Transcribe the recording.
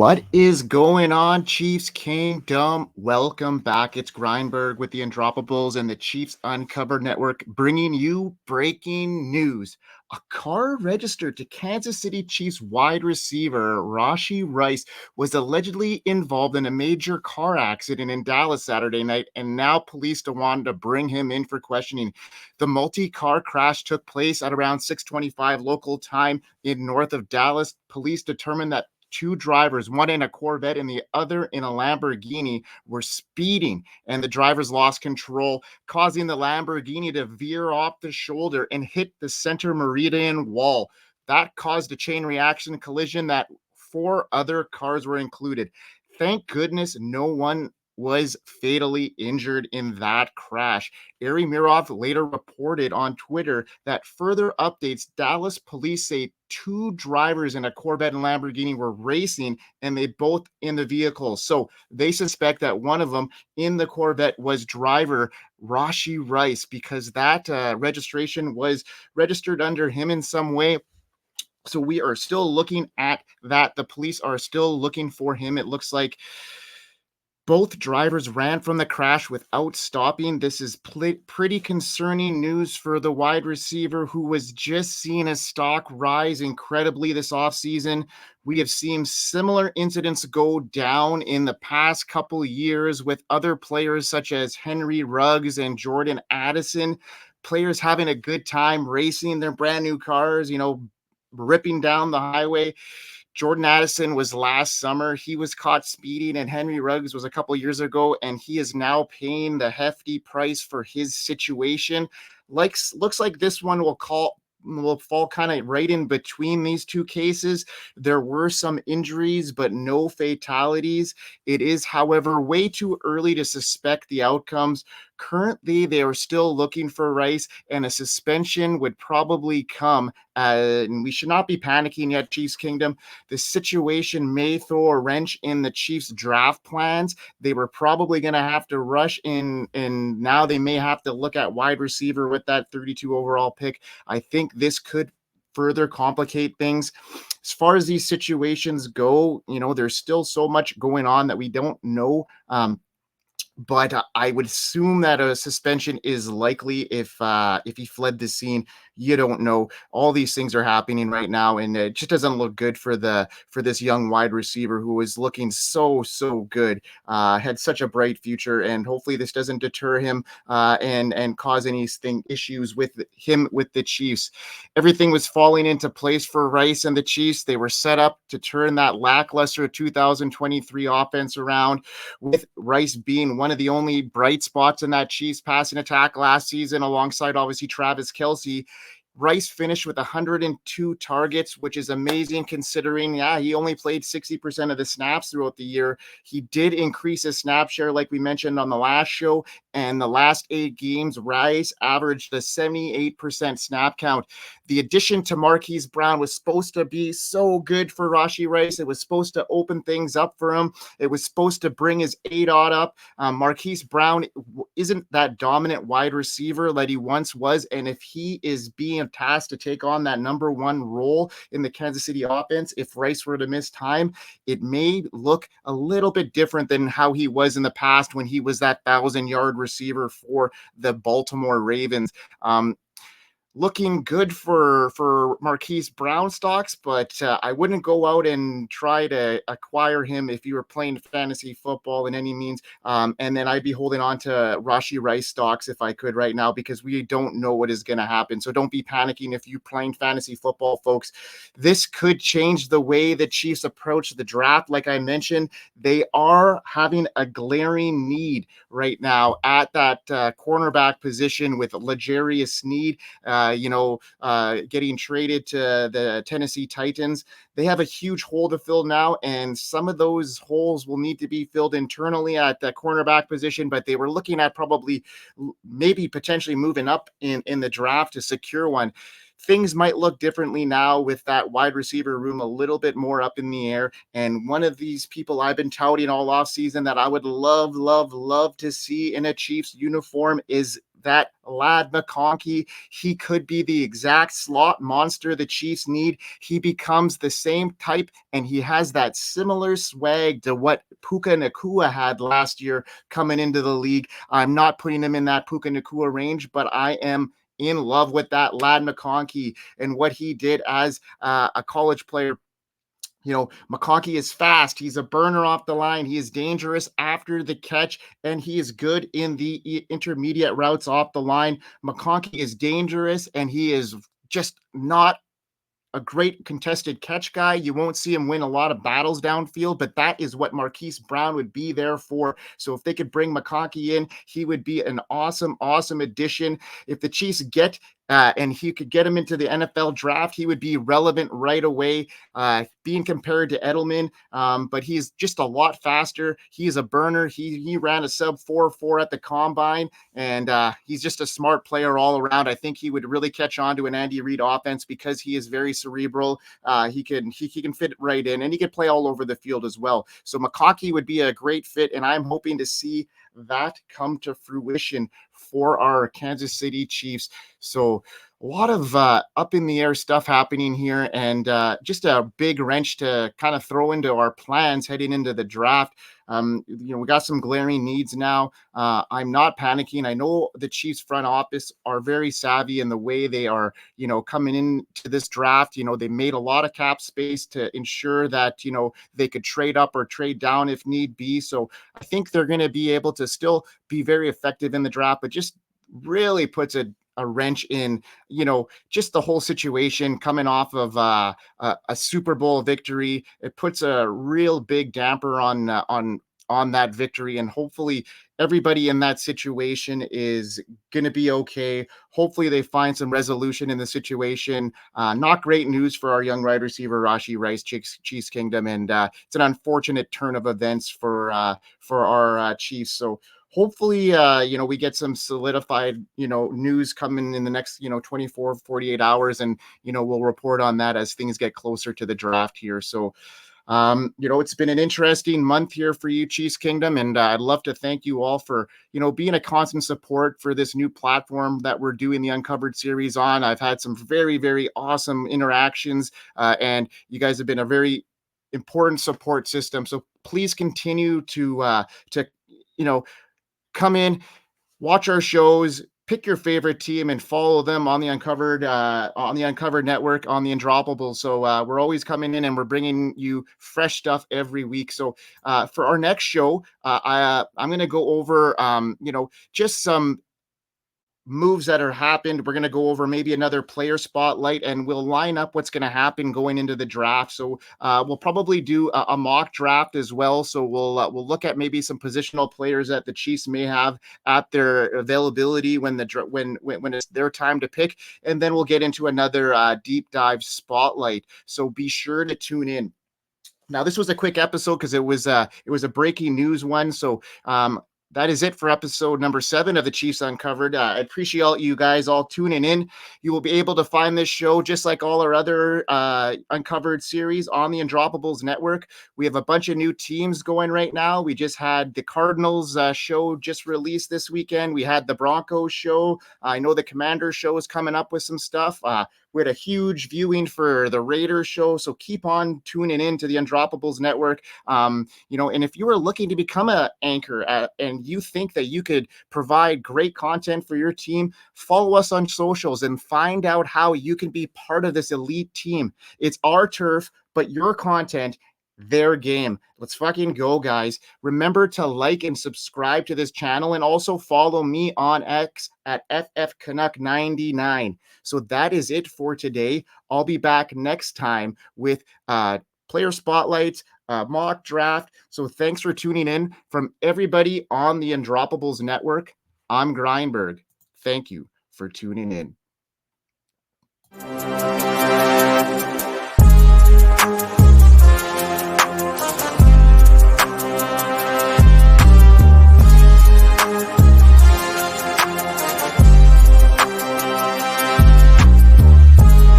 What is going on, Chiefs Kingdom? Welcome back. It's Grindberg with the Undroppables and the Chiefs Uncovered Network, bringing you breaking news. A car registered to Kansas City Chiefs wide receiver Rashee Rice was allegedly involved in a major car accident in Dallas Saturday night, and now police want to bring him in for questioning. The multi-car crash took place at around 6:25 local time in north of Dallas. Police determined that two drivers, one in a Corvette and the other in a Lamborghini, were speeding, and the drivers lost control, causing the Lamborghini to veer off the shoulder and hit the center meridian wall. That caused a chain reaction collision that four other cars were included. Thank goodness no one was fatally injured in that crash. Ari Mirov later reported on Twitter that further updates, Dallas police say two drivers in a Corvette and Lamborghini were racing, and they both in the vehicle. So they suspect that one of them in the Corvette was driver Rashee Rice, because that registration was registered under him in some way. So we are still looking at that. The police are still looking for him. It looks like both drivers ran from the crash without stopping. This is pretty concerning news for the wide receiver who was just seeing his stock rise incredibly this offseason. We have seen similar incidents go down in the past couple of years with other players such as Henry Ruggs and Jordan Addison. Players having a good time racing their brand new cars, ripping down the highway. Jordan Addison was last summer. He was caught speeding, and Henry Ruggs was a couple years ago, and he is now paying the hefty price for his situation. Looks like this one will fall kind of right in between these two cases. There were some injuries, but no fatalities. It is, however, way too early to suspect the outcomes. Currently, they are still looking for Rice, and a suspension would probably come. And we should not be panicking yet, Chiefs Kingdom. The situation may throw a wrench in the Chiefs' draft plans. They were probably going to have to rush in, and now they may have to look at wide receiver with that 32 overall pick. I think this could further complicate things. As far as these situations go, there's still so much going on that we don't know. But I would assume that a suspension is likely if he fled the scene. You don't know. All these things are happening right now, and it just doesn't look good for this young wide receiver who is looking so good. Had such a bright future, and hopefully this doesn't deter him and cause anything issues with him with the Chiefs. Everything was falling into place for Rice and the Chiefs. They were set up to turn that lackluster 2023 offense around, with Rice being one of the only bright spots in that Chiefs passing attack last season, alongside obviously Travis Kelce. Rice finished with 102 targets, which is amazing considering, he only played 60% of the snaps throughout the year. He did increase his snap share, like we mentioned on the last show, and the last 8 games, Rice averaged a 78% snap count. The addition to Marquise Brown was supposed to be so good for Rashee Rice. It was supposed to open things up for him. It was supposed to bring his ADOT up. Marquise Brown isn't that dominant wide receiver that he once was, and if he is being tasked to take on that number one role in the Kansas City offense, if Rice were to miss time, it may look a little bit different than how he was in the past when he was that 1,000-yard receiver for the Baltimore Ravens. Looking good for Marquise Brown stocks, but I wouldn't go out and try to acquire him if you were playing fantasy football in any means. And then I'd be holding on to Rashee Rice stocks if I could right now, because we don't know what is going to happen. So don't be panicking if you're playing fantasy football, folks. This could change the way the Chiefs approach the draft. Like I mentioned, they are having a glaring need right now at that cornerback position with L'Jarius Sneed. Getting traded to the Tennessee Titans. They have a huge hole to fill now, and some of those holes will need to be filled internally at the cornerback position, but they were looking at probably maybe potentially moving up in the draft to secure one. Things might look differently now with that wide receiver room a little bit more up in the air. And one of these people I've been touting all offseason that I would love to see in a Chiefs uniform is that lad McConkey. He could be the exact slot monster the Chiefs need. He becomes the same type, and he has that similar swag to what Puka Nacua had last year coming into the league. I'm not putting him in that Puka Nacua range, but I am in love with that lad McConkey and what he did as a college player. McConkey is fast. He's a burner off the line. He is dangerous after the catch, and he is good in the intermediate routes off the line. McConkey is dangerous, and he is just not a great contested catch guy. You won't see him win a lot of battles downfield, but that is what Marquise Brown would be there for. So if they could bring McConkey in, he would be an awesome, awesome addition. If the Chiefs get and he could get him into the NFL draft, he would be relevant right away, being compared to Edelman. But he's just a lot faster. He's a burner. He ran a sub 4.4 at the combine, and he's just a smart player all around. I think he would really catch on to an Andy Reid offense because he is very cerebral. He can fit right in, and he can play all over the field as well. So McConkey would be a great fit, and I'm hoping to see that come to fruition for our Kansas City Chiefs. So a lot of up in the air stuff happening here, and just a big wrench to kind of throw into our plans heading into the draft. We got some glaring needs now. I'm not panicking. I know the Chiefs front office are very savvy in the way they are, coming into this draft. They made a lot of cap space to ensure that, they could trade up or trade down if need be. So I think they're going to be able to still be very effective in the draft, but just really puts a wrench in, just the whole situation coming off of a Super Bowl victory. It puts a real big damper on that victory, and hopefully everybody in that situation is going to be okay. Hopefully they find some resolution in the situation. Not great news for our young wide receiver Rashee Rice, Chiefs Kingdom, and it's an unfortunate turn of events for our Chiefs. So hopefully, we get some solidified, news coming in the next, 24, 48 hours. And, we'll report on that as things get closer to the draft here. So, it's been an interesting month here for you, Chiefs Kingdom. And I'd love to thank you all for, being a constant support for this new platform that we're doing the Uncovered series on. I've had some very, very awesome interactions, and you guys have been a very important support system. So please continue to, come in, watch our shows, pick your favorite team, and follow them on the Uncovered network, on the Undroppables. So we're always coming in and we're bringing you fresh stuff every week. So for our next show, I'm going to go over just some moves that are happened. We're going to go over maybe another player spotlight, and we'll line up what's going to happen going into the draft. So we'll probably do a mock draft as well. So we'll look at maybe some positional players that the Chiefs may have at their availability when it's their time to pick, and then we'll get into another deep dive spotlight. So be sure to tune in. Now, this was a quick episode because it was a breaking news one. So that is it for episode number 7 of the Chiefs Uncovered. I appreciate all you guys all tuning in. You will be able to find this show just like all our other Uncovered series on the Undroppables network. We have a bunch of new teams going right now. We just had the Cardinals show just released this weekend. We had the Broncos show. I know the Commanders show is coming up with some stuff. We had a huge viewing for the Raiders show. So keep on tuning in to the Undroppables network. And if you are looking to become an anchor and you think that you could provide great content for your team, follow us on socials and find out how you can be part of this elite team. It's our turf, but your content, their game. Let's fucking go, guys. Remember to like and subscribe to this channel, and also follow me on X at FFCanuck99. So that is it for today. I'll be back next time with player spotlights, mock draft. So thanks for tuning in. From everybody on the Undroppables network, I'm Grindberg. Thank you for tuning in.